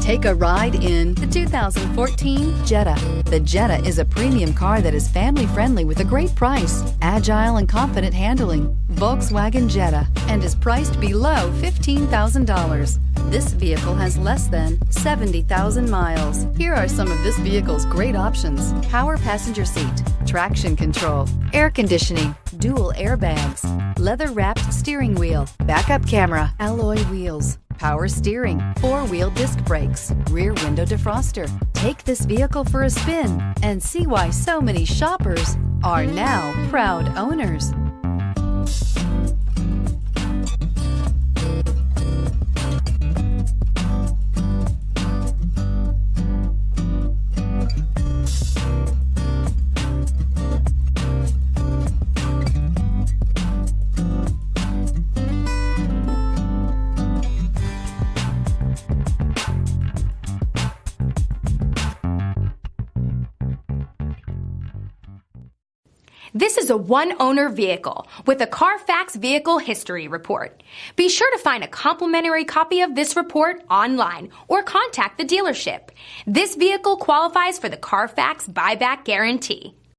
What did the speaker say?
Take a ride in the 2014 Jetta. The Jetta is a premium car that is family-friendly with a great price, agile and confident handling. Volkswagen Jetta, and is priced below $15,000. This vehicle has less than 70,000 miles. Here are some of this vehicle's great options: power passenger seat, traction control, air conditioning, dual airbags, leather-wrapped steering wheel, backup camera, alloy wheels, power steering, four-wheel disc brakes, rear window defroster. Take this vehicle for a spin and see why so many shoppers are now proud owners. This is a one-owner vehicle with a Carfax Vehicle History Report. Be sure to find a complimentary copy of this report online or contact the dealership. This vehicle qualifies for the Carfax Buyback Guarantee.